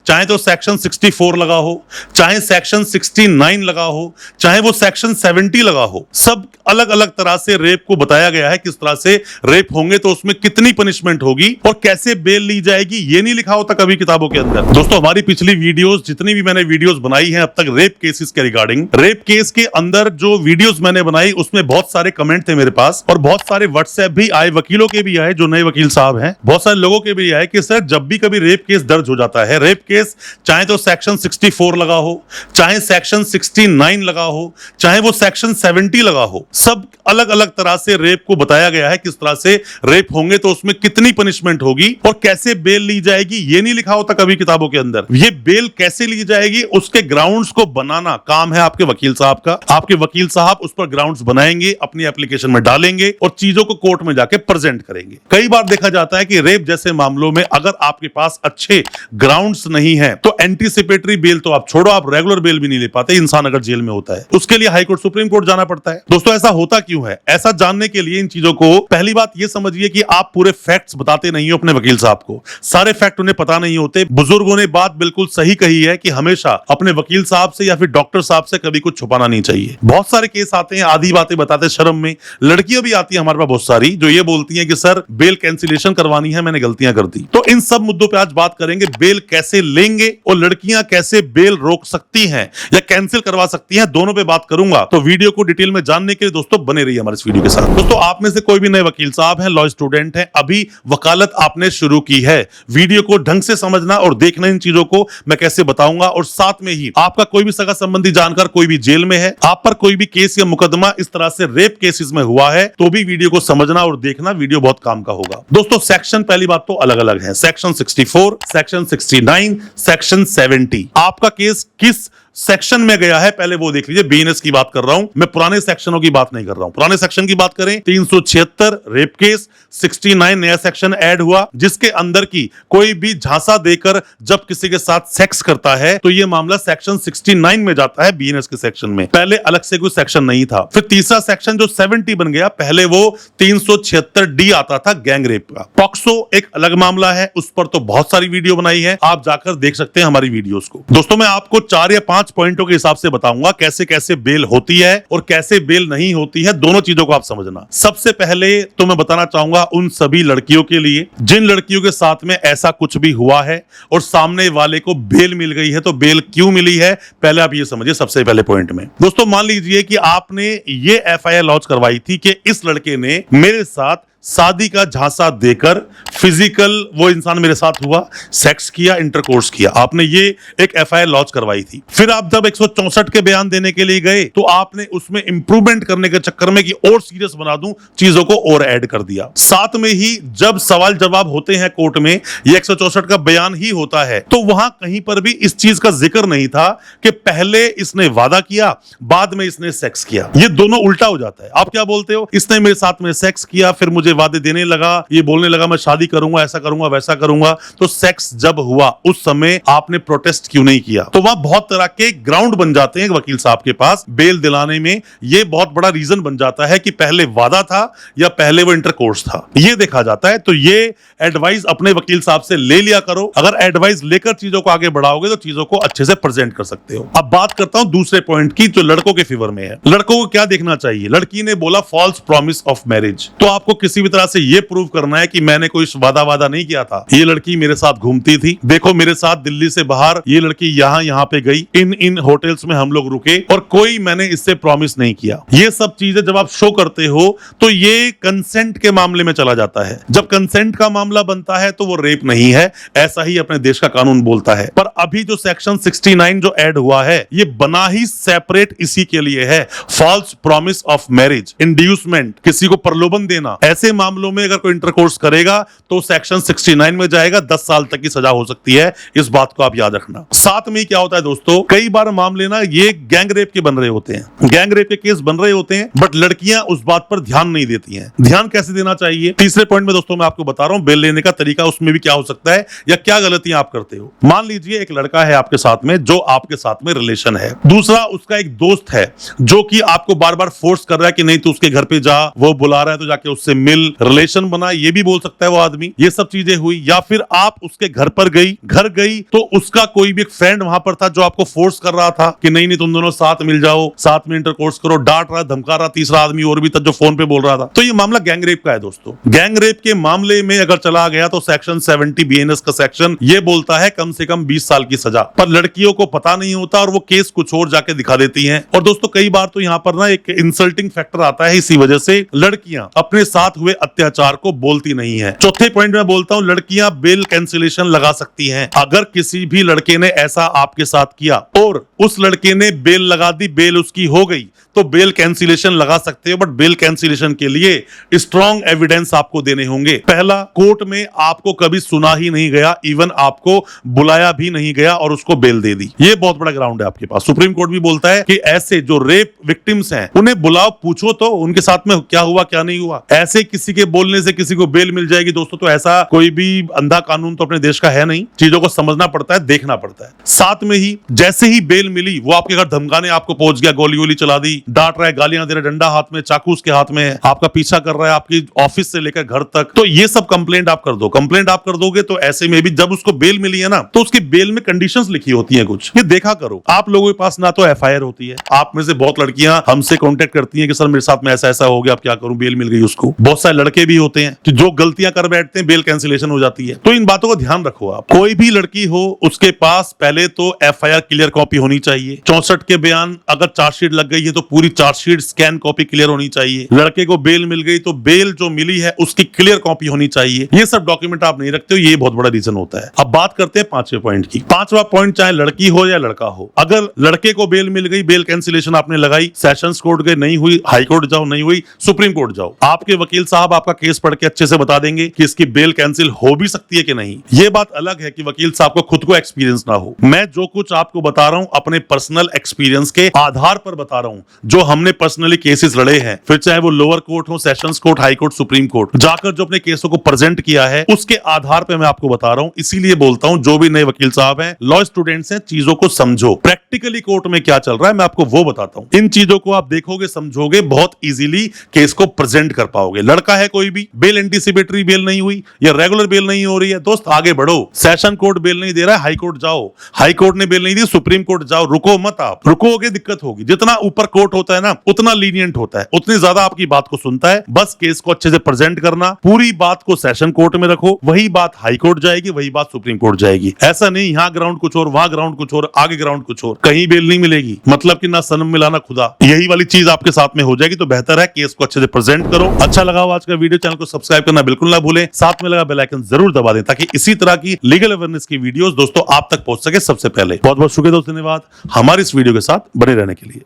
चाहे तो सेक्शन 64 लगा हो, चाहे सेक्शन 69 लगा हो, चाहे वो सेक्शन 70 लगा हो, सब अलग अलग तरह से रेप को बताया गया है। किस तरह से रेप होंगे तो उसमें कितनी पनिशमेंट होगी और कैसे बेल ली जाएगी, ये नहीं लिखा होता कभी किताबों के अंदर। दोस्तों, हमारी पिछली वीडियोस, जितनी भी मैंने वीडियोस बनाई हैं अब तक रेप केसेस के रिगार्डिंग, रेप केस के अंदर जो वीडियोस मैंने बनाई उसमें बहुत सारे कमेंट थे मेरे पास और बहुत सारे व्हाट्सएप भी आए, वकीलों के भी आए जो नए वकील साहब हैं, बहुत सारे लोगों के भी आए कि सर जब भी कभी रेप केस दर्ज हो जाता है, रेप केस चाहे तो सेक्शन 64 लगा हो, चाहे सेक्शन 69 लगा हो, चाहे वो सेक्शन 70 लगा हो, सब अलग अलग तरह से रेप को बताया गया है। किस तरह से रेप होंगे तो उसमें कितनी पनिशमेंट होगी और कैसे बेल ली जाएगी, ये नहीं लिखा होता कभी किताबों के अंदर। ये बेल कैसे ली जाएगी उसके ग्राउंड्स को बनाना काम है आपके वकील साहब का। आपके वकील साहब उस पर ग्राउंड्स बनाएंगे, अपनी एप्लीकेशन में डालेंगे और चीजों को कोर्ट में जाके प्रेजेंट करेंगे। कई बार देखा जाता है कि रेप जैसे मामलों में अगर आपके पास अच्छे ग्राउंड्स नहीं है तो एंटीसिपेटरी बेल तो आप छोड़ो, आप रेगुलर बेल भी नहीं ले पाते। इंसान अगर जेल में होता है उसके लिए हाई कोर्ट, सुप्रीम कोर्ट जाना पड़ता है। दोस्तों, ऐसा होता क्यों है? ऐसा जानने के लिए इन चीजों को पहली बात ये समझिए कि आप पूरे फैक्ट्स बताते नहीं हो अपने वकील साहब को, सारे फैक्ट उन्हें पता नहीं होते। बुजुर्गों ने बात बिल्कुल सही कही है कि हमेशा अपने वकील साहब से या फिर डॉक्टर साहब से कभी कुछ छुपाना नहीं चाहिए। बहुत सारे केस आते हैं, आधी बातें बताते शर्म में। लड़कियां भी आती है हमारे पास बहुत सारी जो ये बोलती हैं कि सर बेल कैंसिलेशन करवानी है, मैंने गलतियां कर दी। तो इन सब मुद्दों पे आज बात करेंगे, बेल कैसे लेंगे और लड़कियां कैसे बेल रोक सकती हैं या कैंसिल करवा सकती हैं, दोनों पे बात करूंगा। तो वीडियो को डिटेल में जानने के लिए दोस्तों बने रहिए हमारे इस वीडियो के साथ। दोस्तों, आप में से कोई भी नए वकील साहब हैं, लॉ स्टूडेंट हैं, अभी वकालत आपने शुरू की है, वीडियो को ढंग से समझना और देखना इन चीजों को मैं कैसे बताऊंगा। और साथ में ही आपका कोई भी सगा संबंधी जानकर कोई भी जेल में है, आप पर कोई भी केस या मुकदमा इस तरह से रेप केसेस में हुआ है तो भी वीडियो को समझना और देखना, वीडियो बहुत काम का होगा। दोस्तों, सेक्शन पहली बात तो अलग अलग है, सेक्शन 64, सेक्शन 69, सेक्शन 70। आपका केस किस सेक्शन में गया है पहले वो देख लीजिए। बीएनएस की बात कर रहा हूं मैं, पुराने सेक्शनों की बात नहीं कर रहा हूं। पुराने सेक्शन की बात करें 376 रेप केस, 69 नया सेक्शन ऐड हुआ जिसके अंदर की कोई भी झांसा देकर जब किसी के साथ सेक्स करता है तो ये मामला सेक्शन 69 में जाता है बीएनएस के सेक्शन में। पहले अलग से कोई सेक्शन नहीं था। फिर तीसरा सेक्शन जो 70 बन गया, पहले वो 376D आता था गैंग रेप का। पॉक्सो एक अलग मामला है, उस पर तो बहुत सारी वीडियो बनाई है, आप जाकर देख सकते हैं हमारी वीडियोस को। दोस्तों, मैं आपको 4 या 5 पॉइंटों के हिसाब से बताऊंगा कैसे कैसे बेल होती है और कैसे बेल नहीं होती है, दोनों चीजों को आप समझना। सबसे पहले तो मैं बताना चाहूंगा उन सभी लड़कियों के लिए जिन लड़कियों के साथ में ऐसा कुछ भी हुआ है और सामने वाले को बेल मिल गई है, तो बेल क्यों मिली है पहले आप ये समझिए। सबसे पहले पॉइंट में दोस्तों, मान लीजिए कि आपने ये एफआईआर लॉन्च करवाई थी कि इस लड़के ने मेरे साथ शादी का झांसा देकर फिजिकल वो इंसान मेरे साथ हुआ, सेक्स किया, इंटरकोर्स किया, आपने ये एक एफआईआर लॉन्च करवाई थी। फिर आप जब 164 के बयान देने के लिए गए तो आपने उसमें इंप्रूवमेंट करने के चक्कर में कि और सीरियस बना दूं चीजों को और ऐड कर दिया। साथ में ही जब सवाल जवाब होते हैं कोर्ट में, ये 164 का बयान ही होता है, तो वहां कहीं पर भी इस चीज का जिक्र नहीं था कि पहले इसने वादा किया बाद में इसने सेक्स किया। ये दोनों उल्टा हो जाता है। आप क्या बोलते हो, इसने मेरे साथ में सेक्स किया, फिर मुझे वादे देने लगा, ये बोलने लगा मैं शादी करूंगा, ऐसा करूंगा, वैसा करूंगा। तो सेक्स जब हुआ उस समय आपने प्रोटेस्ट क्यों नहीं किया? तो वहां बहुत तरह के ग्राउंड बन जाते हैं वकील साहब के पास बेल दिलाने में। ये बहुत बड़ा रीजन बन जाता है कि पहले वादा था या पहले वो इंटरकोर्स था, ये देखा जाता है। तो ये एडवाइस अपने वकील साहब से ले लिया करो। अगर एडवाइस लेकर चीजों को आगे बढ़ाओगे तो चीजों को अच्छे से प्रेजेंट कर सकते हो। अब बात करता हूं दूसरे पॉइंट की जो लड़कों के फेवर में है। लड़कों को क्या देखना चाहिए? लड़की ने बोला फॉल्स प्रॉमिस ऑफ मैरिज, तो आपको किसी भी तरह से ये प्रूव करना है कि मैंने कोई वादा नहीं किया था। ये लड़की मेरे साथ घूमती थी, देखो मेरे साथ दिल्ली से बाहर ये लड़की यहाँ पे गई, इन होटल्स में हम लोग रुके और कोई मैंने इससे प्रॉमिस नहीं किया। ये सब चीजें जब आप शो करते हो तो ये कंसेंट के मामले में चला जाता है। जब कंसेंट का मामला बनता है तो वो रेप नहीं है, ऐसा ही अपने देश का कानून बोलता है। पर अभी जो सेक्शन 69 जो ऐड हुआ है ये बना ही सेपरेट इसी के लिए है, false promise of marriage, inducement, किसी को प्रलोभन देना। ऐसे मामलों में अगर कोई इंटरकोर्स करेगा तो सेक्शन 69 में जाएगा, 10 साल तक की सजा हो सकती है। इस बात को आप याद रखना। साथ में क्या होता है दोस्तों, कई बार मामले ना ये गैंग रेप के बन रहे होते हैं, गैंग रेप के केस बन रहे होते हैं, बट लड़कियां उस बात पर ध्यान नहीं देती हैं। ध्यान कैसे देना चाहिए? तीसरे पॉइंट में दोस्तों मैं आपको बता रहा हूं बेल लेने का तरीका, उसमें भी क्या हो सकता है या क्या गलतियां आप करते हो। मान लीजिए एक लड़का है आपके साथ में जो आपके साथ में रिलेशन है, दूसरा उसका एक दोस्त है जो कि आपको बार बार फोर्स कर रहा है कि नहीं तू उसके घर पे जा, वो बुला रहा है तो जाके उससे मिल, फेमिलियल रिलेशन बना, ये भी बोल सकता है वो आदमी। ये सब चीजें हुई। या फिर आप उसके घर पर घर गई तो उसका कोई भी एक फ्रेंड वहां पर था जो आपको फोर्स कर रहा था कि नहीं नहीं तुम दोनों साथ मिल जाओ, साथ में इंटरकोर्स करो, डांट रहा, धमका रहा, तीसरा आदमी और भी था जो फोन पे बोल रहा था। तो ये मामला गैंग रेप का है दोस्तों। गैंग रेप के मामले में अगर चला गया तो सेक्शन 70 BNS का सेक्शन ये बोलता है कम से कम 20 साल की सजा। पर लड़कियों को पता नहीं होता और वो केस कुछ और जाके दिखा देती हैं। और दोस्तों कई बार तो यहाँ पर ना एक इंसल्टिंग फैक्टर आता है, इसी वजह से लड़कियां अपने साथ हुए अत्याचार को बोलती नहीं है। चौथे पॉइंट में बोलता हूं, लड़कियां बेल कैंसिलेशन लगा सकती हैं। अगर किसी भी लड़के ने ऐसा आपके साथ किया और उस लड़के ने बेल लगा दी, बेल उसकी हो गई, तो बेल कैंसिलेशन लगा सकते हो। बट बेल कैंसिलेशन के लिए स्ट्रॉन्ग एविडेंस आपको देने होंगे। पहला, कोर्ट में आपको कभी सुना ही नहीं गया, इवन आपको बुलाया भी नहीं गया और उसको बेल दे दी। ये बहुत बड़ा ग्राउंड है आपके पास। सुप्रीम कोर्ट भी बोलता है कि ऐसे जो रेप विक्टिम्स हैं उन्हें बुलाओ, पूछो तो उनके साथ में क्या हुआ क्या नहीं हुआ। ऐसे किसी के बोलने से किसी को बेल मिल जाएगी दोस्तों, तो ऐसा कोई भी अंधा कानून तो अपने देश का है नहीं। चीजों को समझना पड़ता है, देखना पड़ता है। साथ में ही जैसे ही बेल मिली वो आपके घर धमकाने आपको पहुंच गया, गोली गोली चला दी, डांट रहा है, गालियां दे रहा है, डंडा हाथ में, चाकू उसके हाथ में है, आपका पीछा कर रहा है आपकी ऑफिस से लेकर घर तक, तो ये सब कंप्लेंट आप कर दो। कंप्लेंट आप कर दोगे तो ऐसे में भी जब उसको बेल मिली है ना, तो उसकी बेल में कंडीशंस लिखी होती हैं कुछ, ये देखा करो। आप लोगों के पास ना तो FIR होती है। आप में से बहुत लड़कियां हमसे कांटेक्ट करती हैं कि सर मेरे साथ में ऐसा ऐसा हो गया, अब क्या करूं, बेल मिल गई उसको। बहुत सारे लड़के भी होते हैं कि जो गलतियां कर बैठते हैं, बेल कैंसिलेशन हो जाती है। तो इन बातों को ध्यान रखो। आप कोई भी लड़की हो उसके पास पहले तो FIR क्लियर कॉपी होनी चाहिए। 64 के बयान अगर चार्जशीट लग गई है तो पूरी चार्जशीट स्कैन कॉपी क्लियर होनी चाहिए। लड़के को बेल मिल गई तो बेल जो मिली है उसकी क्लियर कॉपी होनी चाहिए। ये सब डॉक्यूमेंट आप नहीं रखते हो, ये बहुत बड़ा रीजन होता है। अब बात करते हैं 5वें पॉइंट की। 5वां पॉइंट, चाहे लड़की हो या लड़का हो, अगर लड़के को बेल मिल गई, बेल कैंसिलेशन आपने लगाई, सेशंस कोर्ट गए, नहीं हुई, हाई कोर्ट जाओ, नहीं हुई, सुप्रीम कोर्ट जाओ, आपके वकील साहब आपका केस पढ़ के अच्छे से बता देंगे कि इसकी बेल कैंसिल हो भी सकती है कि नहीं। ये बात अलग है कि वकील साहब को खुद को एक्सपीरियंस ना हो। मैं जो कुछ आपको बता रहा हूं अपने पर्सनल एक्सपीरियंस के आधार पर बता रहा हूं, जो हमने पर्सनली केसेस लड़े हैं, फिर चाहे वो लोअर कोर्ट हो, sessions court, high court, supreme court, जाकर जो अपने केसों को प्रेजेंट किया है उसके आधार पर मैं आपको बता रहा हूं। इसीलिए बोलता हूं जो भी नए वकील साहब हैं, लॉ स्टूडेंट्स हैं, चीजों को समझो। प्रैक्टिकली कोर्ट में क्या चल रहा है मैं आपको वो बताता हूं। इन चीजों को आप देखोगे, समझोगे, बहुत इजीली केस को प्रेजेंट कर पाओगे। लड़का है कोई भी, बेल एंटीसिपेटरी बेल नहीं हुई या रेगुलर बेल नहीं हो रही है, दोस्त आगे बढ़ो। सेशन कोर्ट बेल नहीं दे रहा है, हाई कोर्ट जाओ। हाई कोर्ट ने बेल नहीं दी, सुप्रीम कोर्ट जाओ। रुको मत, आप रुकोगे दिक्कत होगी। जितना ऊपर कोर्ट होता है ना उतना लीनियंट होता है, उतनी ज्यादा आपकी बात को सुनता है। बस केस को अच्छे से प्रेजेंट करना, पूरी बात को सेशन कोर्ट में रखो, वही बात हाई कोर्ट जाएगी, वही बात सुप्रीम कोर्ट जाएगी। ऐसा नहीं यहाँ ग्राउंड कुछ और, वहां ग्राउंड कुछ और, आगे ग्राउंड कुछ और, कहीं बेल नहीं मिलेगी। मतलब कि ना सनम मिलाना खुदा, यही वाली चीज आपके साथ में हो जाएगी। तो बेहतर है केस को अच्छे से प्रेजेंट करो। अच्छा लगा हो आज का वीडियो, चैनल को सब्सक्राइब करना बिल्कुल ना भूलें, साथ में लगा बेल आइकन जरूर दबा दें ताकि इसी तरह की लीगल अवेयरनेस की वीडियोस दोस्तों आप तक पहुंच सके सबसे पहले। बहुत बहुत शुक्रिया दोस्तों, धन्यवाद हमारे इस वीडियो के साथ बने रहने के लिए।